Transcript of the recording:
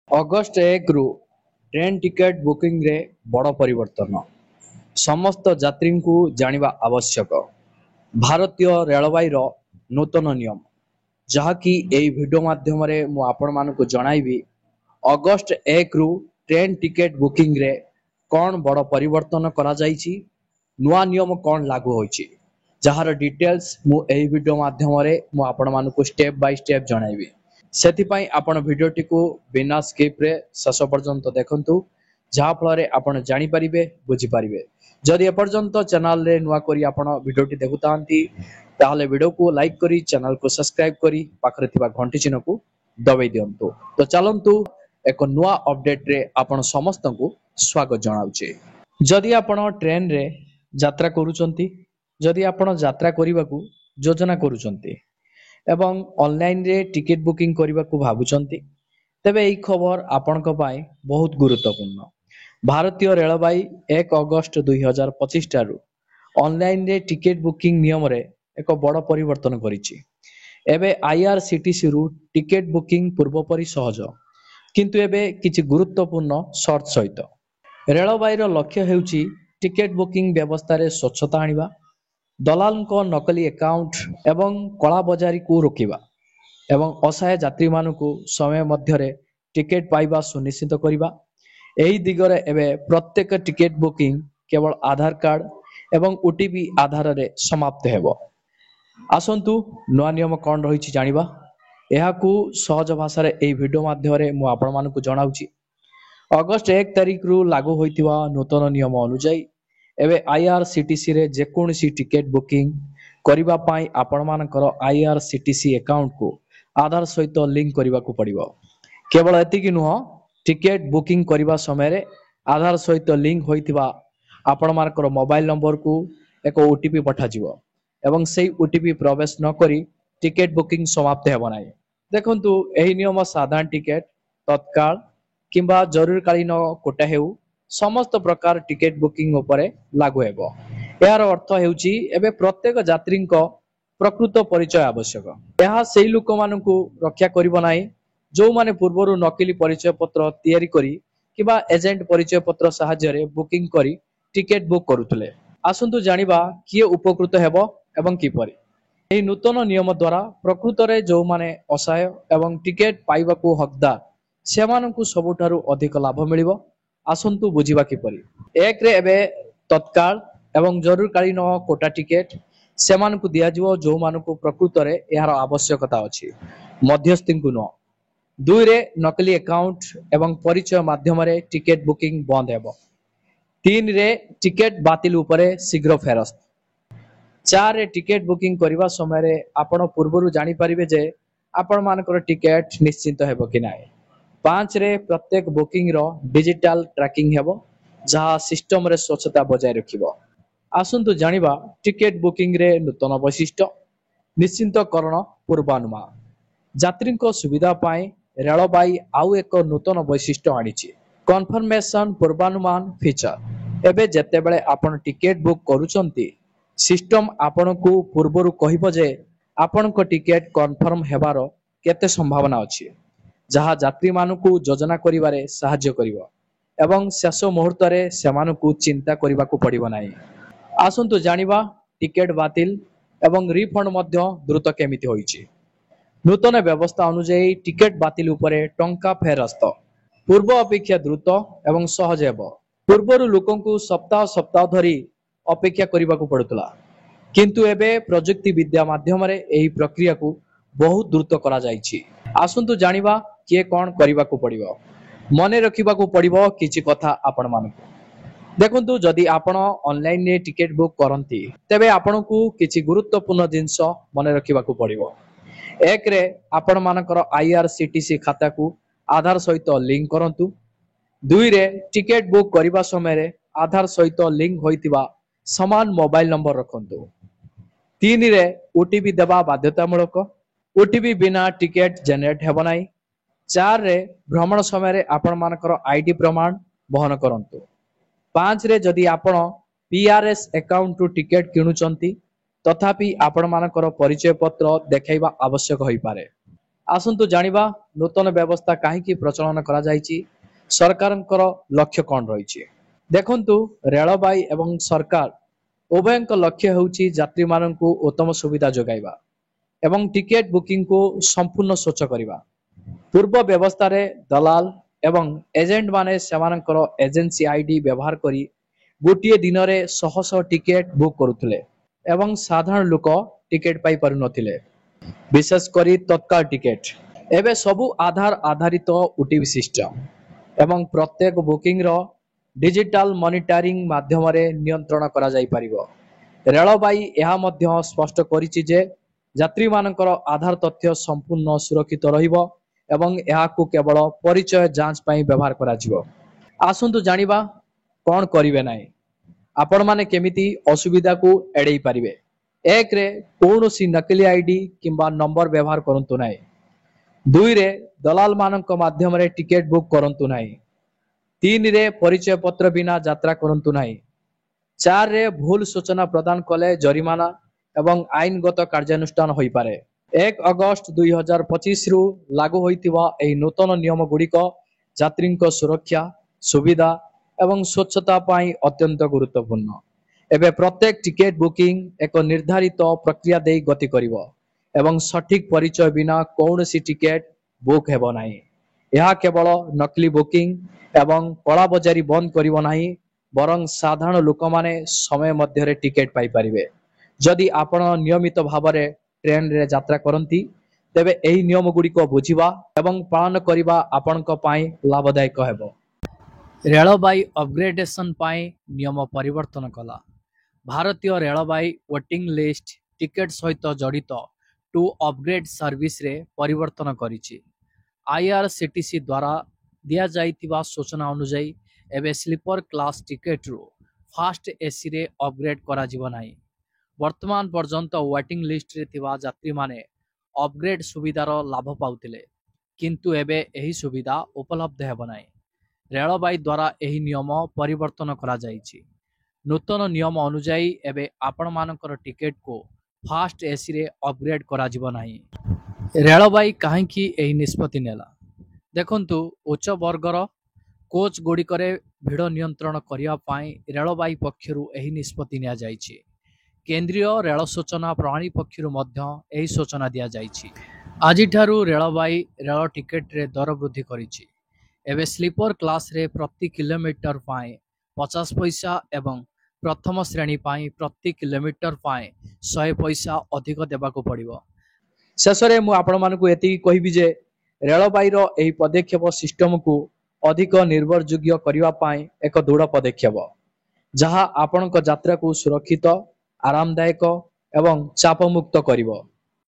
August 1 ରୁ train ticket ବୁକିଂରେ ବଡ଼ ପରିବର୍ତ୍ତନ। ସମସ୍ତ ଯାତ୍ରୀଙ୍କୁ ଜାଣିବା ଆବଶ୍ୟକ। ଭାରତୀୟ ରେଳବାଇର ନୂତନ ନିୟମ, ଯାହାକି ଏହି ଭିଡ଼ିଓ ମାଧ୍ୟମରେ ମୁଁ ଆପଣମାନଙ୍କୁ ଜଣାଇବି। ଅଗଷ୍ଟ 1 ରୁ ଟ୍ରେନ୍ ଟିକେଟ୍ ବୁକିଂରେ କ'ଣ ବଡ଼ ପରିବର୍ତ୍ତନ କରାଯାଇଛି, ନୂଆ ନିୟମ କ'ଣ ଲାଗୁ ହୋଇଛି, ଯାହାର ଡିଟେଲ୍ସ ମୁଁ ଏହି ଭିଡ଼ିଓ ମାଧ୍ୟମରେ ମୁଁ ଆପଣମାନଙ୍କୁ ଷ୍ଟେପ୍ ବାଇ ଷ୍ଟେପ୍ ଜଣାଇବି। ସେଥିପାଇଁ ଆପଣ ଭିଡ଼ିଓଟିକୁ ବିନା ସ୍କିପ୍ରେ ଶେଷ ପର୍ଯ୍ୟନ୍ତ ଦେଖନ୍ତୁ, ଯାହାଫଳରେ ଆପଣ ଜାଣିପାରିବେ, ବୁଝିପାରିବେ। ଯଦି ଏପର୍ଯ୍ୟନ୍ତ ଚ୍ୟାନେଲରେ ନୂଆ କରି ଆପଣ ଭିଡ଼ିଓଟି ଦେଖୁଥାନ୍ତି, ତାହେଲେ ଭିଡ଼ିଓକୁ ଲାଇକ୍ କରି ଚ୍ୟାନେଲକୁ ସବସ୍କ୍ରାଇବ୍ କରି ପାଖରେ ଥିବା ଘଣ୍ଟି ଚିହ୍ନକୁ ଦବାଇ ଦିଅନ୍ତୁ। ତ ଚାଲନ୍ତୁ ଏକ ନୂଆ ଅପଡେଟରେ ଆପଣ ସମସ୍ତଙ୍କୁ ସ୍ୱାଗତ ଜଣାଉଛି। ଯଦି ଆପଣ ଟ୍ରେନରେ ଯାତ୍ରା କରୁଛନ୍ତି, ଯଦି ଆପଣ ଯାତ୍ରା କରିବାକୁ ଯୋଜନା କରୁଛନ୍ତି ଏବଂ ଅନଲାଇନରେ ଟିକେଟ ବୁକିଂ କରିବାକୁ ଭାବୁଛନ୍ତି, ତେବେ ଏହି ଖବର ଆପଣଙ୍କ ପାଇଁ ବହୁତ ଗୁରୁତ୍ୱପୂର୍ଣ୍ଣ। ଭାରତୀୟ ରେଳବାଇ 1 ଅଗଷ୍ଟ 2025 ଠାରୁ ଅନଲାଇନରେ ଟିକେଟ ବୁକିଂ ନିୟମରେ ଏକ ବଡ଼ ପରିବର୍ତ୍ତନ କରିଛି। ଏବେ IRCTCରୁ ଟିକେଟ ବୁକିଂ ପୂର୍ବ ପରି ସହଜ, କିନ୍ତୁ ଏବେ କିଛି ଗୁରୁତ୍ୱପୂର୍ଣ୍ଣ ସର୍ତ୍ତ ସହିତ। ରେଳବାଇର ଲକ୍ଷ୍ୟ ହେଉଛି ଟିକେଟ ବୁକିଂ ବ୍ୟବସ୍ଥାରେ ସ୍ୱଚ୍ଛତା ଆଣିବା, ଦଲାଲଙ୍କ ନକଲି ଆକାଉଣ୍ଟ ଏବଂ କଳାବଜାରୀକୁ ରୋକିବା ଏବଂ ଅସହାୟ ଯାତ୍ରୀମାନଙ୍କୁ ସମୟ ମଧ୍ୟରେ ଟିକେଟ ପାଇବା ସୁନିଶ୍ଚିତ କରିବା। ଏହି ଦିଗରେ ଏବେ ପ୍ରତ୍ୟେକ ଟିକେଟ ବୁକିଂ କେବଳ ଆଧାର କାର୍ଡ ଏବଂ OTP ଆଧାରରେ ସମାପ୍ତ ହେବ। ଆସନ୍ତୁ ନୂଆ ନିୟମ କ'ଣ ରହିଛି ଜାଣିବା। ଏହାକୁ ସହଜ ଭାଷାରେ ଏହି ଭିଡ଼ିଓ ମାଧ୍ୟମରେ ମୁଁ ଆପଣମାନଙ୍କୁ ଜଣାଉଛି। ଅଗଷ୍ଟ 1 ତାରିଖରୁ ଲାଗୁ ହୋଇଥିବା ନୂତନ ନିୟମ ଅନୁଯାୟୀ ଏବେ IRCTCରେ ଯେକୌଣସି ଟିକେଟ ବୁକିଂ କରିବା ପାଇଁ ଆପଣମାନଙ୍କର IRCTC ଆକାଉଣ୍ଟକୁ ଆଧାର ସହିତ ଲିଙ୍କ କରିବାକୁ ପଡ଼ିବ। କେବଳ ଏତିକି ନୁହଁ, ଟିକେଟ ବୁକିଂ କରିବା ସମୟରେ ଆଧାର ସହିତ ଲିଙ୍କ ହୋଇଥିବା ଆପଣମାନଙ୍କର ମୋବାଇଲ ନମ୍ବରକୁ ଏକ OTP ପଠାଯିବ ଏବଂ ସେହି OTP ପ୍ରବେଶ ନକରି ଟିକେଟ ବୁକିଂ ସମାପ୍ତ ହେବ ନାହିଁ। ଦେଖନ୍ତୁ, ଏହି ନିୟମ ସାଧାରଣ ଟିକେଟ, ତତ୍କାଳ କିମ୍ବା ଜରୁରୀକାଳୀନ କୋଟା ହେଉ ସମସ୍ତ ପ୍ରକାର ଟିକେଟ ବୁକିଂ ଉପରେ ଲାଗୁ ହେବ। ଏହାର ଅର୍ଥ ହେଉଛି ଏବେ ପ୍ରତ୍ୟେକ ଯାତ୍ରୀଙ୍କ ପ୍ରକୃତ ପରିଚୟ ଆବଶ୍ୟକ। ଏହା ସେହି ଲୋକମାନଙ୍କୁ ରକ୍ଷା କରିବ ନାହିଁ ଯେଉଁମାନେ ପୂର୍ବରୁ ନକଲି ପରିଚୟ ପତ୍ର ତିଆରି କରି କିମ୍ବା ଏଜେଣ୍ଟ ପରିଚୟ ପତ୍ର ସାହାଯ୍ୟରେ ବୁକିଂ କରି ଟିକେଟ ବୁକ୍ କରୁଥିଲେ। ଆସନ୍ତୁ ଜାଣିବା କିଏ ଉପକୃତ ହେବ ଏବଂ କିପରି। ଏହି ନୂତନ ନିୟମ ଦ୍ୱାରା ପ୍ରକୃତରେ ଯେଉଁମାନେ ଅସହାୟ ଏବଂ ଟିକେଟ ପାଇବାକୁ ହକଦାର, ସେମାନଙ୍କୁ ସବୁଠାରୁ ଅଧିକ ଲାଭ ମିଳିବ। ଆସନ୍ତୁ ବୁଝିବା କିପରି। 1 ରେ ଏବେ ତତ୍କାଳ ଏବଂ ଜରୁରୀକାଳୀନ କୋଟା ଟିକେଟ ସେମାନଙ୍କୁ ଦିଆଯିବ ଯେଉଁମାନଙ୍କୁ ପ୍ରକୃତରେ ଏହାର ଆବଶ୍ୟକତା ଅଛି, ମଧ୍ୟସ୍ଥିଙ୍କୁ ନୁହଁ। 2 ରେ ନକଲି ଆକାଉଣ୍ଟ ଏବଂ ପରିଚୟ ମାଧ୍ୟମରେ ଟିକେଟ ବୁକିଂ ବନ୍ଦ ହେବ। 3 ରେ ଟିକେଟ ବାତିଲ ଉପରେ ଶୀଘ୍ର ଫେରସ୍ତ। 4 ରେ ଟିକେଟ ବୁକିଂ କରିବା ସମୟରେ ଆପଣ ପୂର୍ବରୁ ଜାଣିପାରିବେ ଯେ ଆପଣମାନଙ୍କର ଟିକେଟ ନିଶ୍ଚିତ ହେବ କି ନାହିଁ। 5 ରେ ପ୍ରତ୍ୟେକ ବୁକିଂର ଡିଜିଟାଲ ଟ୍ରାକିଂ ହେବ, ଯାହା ସିଷ୍ଟମରେ ସ୍ୱଚ୍ଛତା ବଜାୟ ରଖିବ। ଆସନ୍ତୁ ଜାଣିବା ଟିକେଟ ବୁକିଂରେ ନୂତନ ବୈଶିଷ୍ଟ୍ୟ। ନିଶ୍ଚିତକରଣ ପୂର୍ବାନୁମାନ। ଯାତ୍ରୀଙ୍କ ସୁବିଧା ପାଇଁ ରେଳବାଇ ଆଉ ଏକ ନୂତନ ବୈଶିଷ୍ଟ୍ୟ ଆଣିଛି, କନଫର୍ମେସନ ପୂର୍ବାନୁମାନ ଫିଚର। ଏବେ ଯେତେବେଳେ ଆପଣ ଟିକେଟ ବୁକ୍ କରୁଛନ୍ତି, ସିଷ୍ଟମ ଆପଣଙ୍କୁ ପୂର୍ବରୁ କହିବ ଯେ ଆପଣଙ୍କ ଟିକେଟ କନଫର୍ମ ହେବାର କେତେ ସମ୍ଭାବନା ଅଛି, ଯାହା ଯାତ୍ରୀମାନଙ୍କୁ ଯୋଜନା କରିବାରେ ସାହାଯ୍ୟ କରିବ ଏବଂ ଶେଷ ମୁହୂର୍ତ୍ତରେ ସେମାନଙ୍କୁ ଚିନ୍ତା କରିବାକୁ ପଡ଼ିବ ନାହିଁ। ଆସନ୍ତୁ ଜାଣିବା ଟିକେଟ ବାତିଲ ଏବଂ ରିଫଣ୍ଡ ମଧ୍ୟ ଦ୍ରୁତ କେମିତି ହୋଇଛି। ନୂତନ ବ୍ୟବସ୍ଥା ଅନୁଯାୟୀ ଟିକେଟ ବାତିଲ ଉପରେ ଟଙ୍କା ଫେରସ୍ତ ପୂର୍ବ ଅପେକ୍ଷା ଦ୍ରୁତ ଏବଂ ସହଜ ହେବ। ପୂର୍ବରୁ ଲୋକଙ୍କୁ ସପ୍ତାହ ସପ୍ତାହ ଧରି ଅପେକ୍ଷା କରିବାକୁ ପଡୁଥିଲା, କିନ୍ତୁ ଏବେ ପ୍ରଯୁକ୍ତି ବିଦ୍ୟା ମାଧ୍ୟମରେ ଏହି ପ୍ରକ୍ରିୟାକୁ ବହୁତ ଦ୍ରୁତ କରାଯାଇଛି। ଆସନ୍ତୁ ଜାଣିବା କିଏ କ'ଣ କରିବାକୁ ପଡ଼ିବ। ମନେ ରଖିବାକୁ ପଡ଼ିବ କିଛି କଥା ଆପଣମାନଙ୍କୁ। ଦେଖନ୍ତୁ, ଯଦି ଆପଣ ଅନଲାଇନରେ ଟିକେଟ ବୁକ୍ କରନ୍ତି, ତେବେ ଆପଣଙ୍କୁ କିଛି ଗୁରୁତ୍ୱପୂର୍ଣ୍ଣ ଜିନିଷ ମନେ ରଖିବାକୁ ପଡ଼ିବ। 1 ରେ ଆପଣମାନଙ୍କର IRCTC ଖାତାକୁ ଆଧାର ସହିତ ଲିଙ୍କ କରନ୍ତୁ। 2 ରେ ଟିକେଟ ବୁକ୍ କରିବା ସମୟରେ ଆଧାର ସହିତ ଲିଙ୍କ ହୋଇଥିବା ସମାନ ମୋବାଇଲ ନମ୍ବର ରଖନ୍ତୁ। 3 ରେ OTP ଦେବା ବାଧ୍ୟତାମୂଳକ। OTP ବିନା ଟିକେଟ ଜେନେରେଟ ହେବ ନାହିଁ। 4 ରେ ଭ୍ରମଣ ସମୟରେ ଆପଣମାନଙ୍କର ID ପ୍ରମାଣ ବହନ କରନ୍ତୁ। 5 ରେ ଯଦି ଆପଣ PRS ଆକାଉଣ୍ଟରୁ ଟିକେଟ କିଣୁଛନ୍ତି, ତଥାପି ଆପଣମାନଙ୍କର ପରିଚୟ ପତ୍ର ଦେଖାଇବା ଆବଶ୍ୟକ ହୋଇପାରେ। आसंतु जानिबा नूतन व्यवस्था काहींकि प्रचलन करा जायछि सरकारଙ୍କର लक्ष्य कौन रही देखंतु रेलबाई एवं सरकार उभयଙ୍କ लक्ष्य ହେଉଛି ଯାତ୍ରୀ ମାନଙ୍କୁ उत्तम सुविधा जोगाइबा एवं टिकेट बुकिंग को संपूर्ण स्वच्छ करिबा पूर्व व्यवस्था रे दलाल एवं एजेंट माने सेमानଙ୍କର एजेंसी आईडी व्यवहार करी गोटिए दिन रे शह शह टिकेट बुक करुथिले एवं साधारण लोक टिकेट पाई पारु नथिले विशेष करी तत्काल टिकेट एबे सबु आधार आधारित ओटीपी सिस्टम एवं प्रत्येक बुकिंग रो डिजिटल मॉनिटरिंग माध्यम रे नियंत्रण करा जाई परिबो रेलबाई यह मध्य स्पष्ट करिछि जे यात्री मानकर आधार तथ्य संपूर्ण सुरक्षित रहिबो एवं यहाकू केवल परिचय जांच पाई व्यवहार करा जिवो आसंतु जानिबा कोन करिवे नाही आपण माने केमिति असुविधा को एडै परिबे एक रे कौनसी नकली आईडी किंबा नंबर व्यवहार करंतु नाही दुई रे दलाल मानक माध्यम रे टिकेट बुक करंतु नाही तीन रे परिचय पत्र बिना यात्रा करंतु नाही चार रे भूल सूचना प्रदान कले जरिमाना एवं आईनगत कार्यानुष्ठान होई पारे 1 अगस्त 2025 रु लागू होइतिबा एही नूतन नियम गुड़िक यात्री सुरक्षा सुविधा एवं स्वच्छता पाई अत्यंत गुरुत्वपूर्ण एबे प्रत्येक टिकेट बुकिंग एक निर्धारित प्रक्रिया दे गति करिवो एवं सठिक परिचय बिना कौनसी टिकेट बुक हेबो नाही यह केवल नकली बुकिंग एवं कला बजारी बंद करिवो नाही बरं साधारण लोक माने समय मध्य टिकेट पाई परिबे जदि आपण नियमित भाव में ट्रेन रे यात्रा करती तेबे एही नियम गुड़ी को बुझिबा एवं पालन करिबा आपणक पाई लाभदायक हेबो रेलबाई अपग्रेडेशन पाई नियम परिवर्तन कला भारतीय रेलबाई वेटिंग लिस्ट टिकेट सहित जड़ित टू अपग्रेड सर्विस रे परिवर्तन करिछि आईआरसीटीसी द्वारा दिया जाइतिबा सूचना अनुसार एबे स्लीपर क्लास टिकेट रो फास्ट एसी रे अपग्रेड करा जिवो नाही वर्तमान पर्यंत वेटिंग लिस्ट रे थिबा यात्री माने अपग्रेड सुविधार लाभ पाउतिले किंतु एबे एही सुविधा उपलब्ध हेबो नाही रेलबाई द्वारा एही नियम परिवर्तन करा जाइछि नूतन नियम अनुसार एबे आपण मानकर टिकेट को फास्ट एसी रे अपग्रेड करा जिवो नाही रेलबाई काहेकि एही निष्पत्ति नेला देखंतु उच्च वर्गर कोच गुड़िकरे भिड़ नियंत्रण करिया पाई रेलबाई पक्षरु एही निष्पत्ति निया जाइछि केंद्रीय रेल सूचना प्रणाली पक्षरु मध्य एही सूचना दिया जाइछि आजिठारु रेलबाई रेल टिकेट रे दर वृद्धि करिछि एबे स्लीपर क्लास रे प्रति किलोमीटर पाई 50 पैसा एवं प्रथम श्रेणी पाई प्रति किलोमीटर पाई 100 पैसा अधिक देबाको पड़िबो शेषरे मु आपण मानकु एति कहिबि जे रेलबाई रो एही पदक्षेप सिस्टम को अधिक निर्भरयोग्य करिवा पाई एक दृढ़ पदक्षेप जहाँ आपणक यात्रा को सुरक्षित आरामदायक एवं चापमुक्त करिवो।